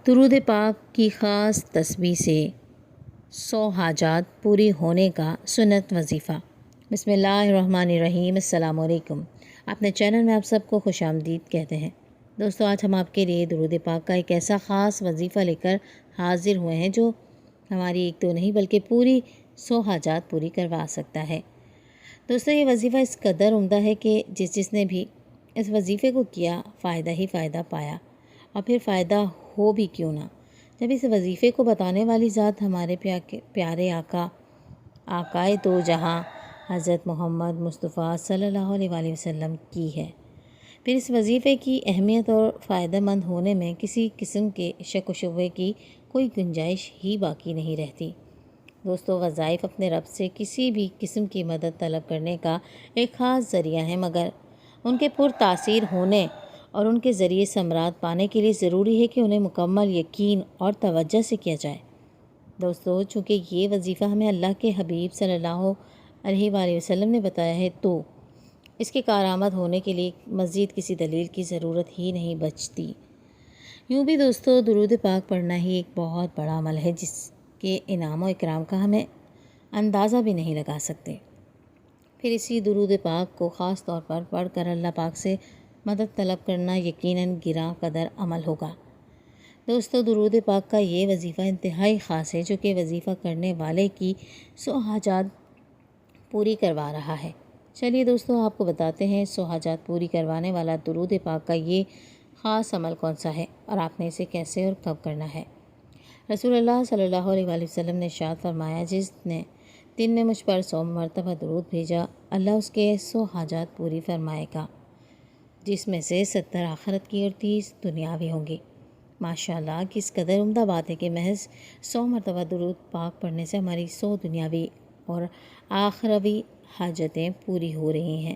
درود پاک کی خاص تسبیح سے 100 حاجات پوری ہونے کا سنت وظیفہ۔ بسم اللہ الرحمن الرحیم۔ السلام علیکم۔ اپنے چینل میں آپ سب کو خوش آمدید کہتے ہیں۔ دوستو، آج ہم آپ کے لیے درود پاک کا ایک ایسا خاص وظیفہ لے کر حاضر ہوئے ہیں جو ہماری ایک دو نہیں بلکہ پوری 100 حاجات پوری کروا سکتا ہے۔ دوستو، یہ وظیفہ اس قدر عمدہ ہے کہ جس نے بھی اس وظیفے کو کیا فائدہ ہی فائدہ پایا، اور پھر فائدہ ہو بھی کیوں نہ، جب اس وظیفے کو بتانے والی ذات ہمارے پیارے آقائے دو جہاں حضرت محمد مصطفیٰ صلی اللہ علیہ وآلہ وسلم کی ہے۔ پھر اس وظیفے کی اہمیت اور فائدہ مند ہونے میں کسی قسم کے شک و شبہے کی کوئی گنجائش ہی باقی نہیں رہتی۔ دوستو، وظائف اپنے رب سے کسی بھی قسم کی مدد طلب کرنے کا ایک خاص ذریعہ ہے، مگر ان کے پر تاثیر ہونے اور ان کے ذریعے ثمرات پانے کے لیے ضروری ہے کہ انہیں مکمل یقین اور توجہ سے کیا جائے۔ دوستو، چونکہ یہ وظیفہ ہمیں اللہ کے حبیب صلی اللہ علیہ وآلہ وسلم نے بتایا ہے، تو اس کے کارآمد ہونے کے لیے مزید کسی دلیل کی ضرورت ہی نہیں بچتی۔ یوں بھی دوستو، درود پاک پڑھنا ہی ایک بہت بڑا عمل ہے جس کے انعام و اکرام کا ہمیں اندازہ بھی نہیں لگا سکتے۔ پھر اسی درود پاک کو خاص طور پر پڑھ کر اللہ پاک سے مدد طلب کرنا یقیناً گراں قدر عمل ہوگا۔ دوستو، درود پاک کا یہ وظیفہ انتہائی خاص ہے جو کہ وظیفہ کرنے والے کی 100 حاجات پوری کروا رہا ہے۔ چلیے دوستو، آپ کو بتاتے ہیں 100 حاجات پوری کروانے والا درود پاک کا یہ خاص عمل کون سا ہے اور آپ نے اسے کیسے اور کب کرنا ہے۔ رسول اللہ صلی اللہ علیہ وآلہ وسلم نے ارشاد فرمایا، جس نے دن میں مجھ پر 100 مرتبہ درود بھیجا، اللہ اس کے 100 حاجات پوری فرمائے گا، جس میں سے 70 آخرت کی اور 30 دنیاوی ہوں گی۔ ماشاءاللہ، کس قدر عمدہ بات ہے کہ محض 100 مرتبہ درود پاک پڑھنے سے ہماری 100 دنیاوی اور آخروی حاجتیں پوری ہو رہی ہیں۔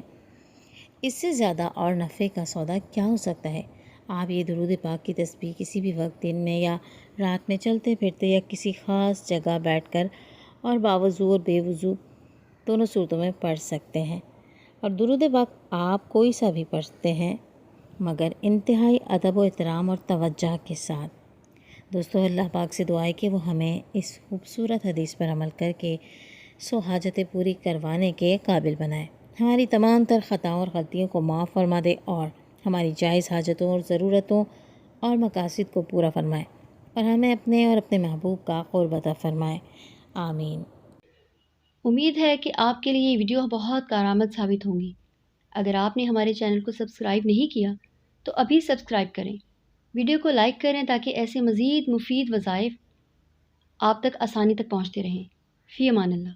اس سے زیادہ اور نفع کا سودا کیا ہو سکتا ہے۔ آپ یہ درود پاک کی تسبیح کسی بھی وقت، دن میں یا رات میں، چلتے پھرتے یا کسی خاص جگہ بیٹھ کر اور باوضو اور بے وضو دونوں صورتوں میں پڑھ سکتے ہیں۔ اور درود پاک آپ کوئی سا بھی پڑھتے ہیں، مگر انتہائی ادب و احترام اور توجہ کے ساتھ۔ دوستو، اللہ پاک سے دعا ہے کہ وہ ہمیں اس خوبصورت حدیث پر عمل کر کے 100 حاجتیں پوری کروانے کے قابل بنائے، ہماری تمام تر خطاؤں اور غلطیوں کو معاف فرما دے اور ہماری جائز حاجتوں اور ضرورتوں اور مقاصد کو پورا فرمائے، اور ہمیں اپنے اور اپنے محبوب کا قرب عطا فرمائے۔ آمین۔ امید ہے کہ آپ کے لیے یہ ویڈیو بہت کارآمد ثابت ہوں گی۔ اگر آپ نے ہمارے چینل کو سبسکرائب نہیں کیا تو ابھی سبسکرائب کریں، ویڈیو کو لائک کریں تاکہ ایسے مزید مفید وظائف آپ تک آسانی تک پہنچتے رہیں۔ فی امان اللہ۔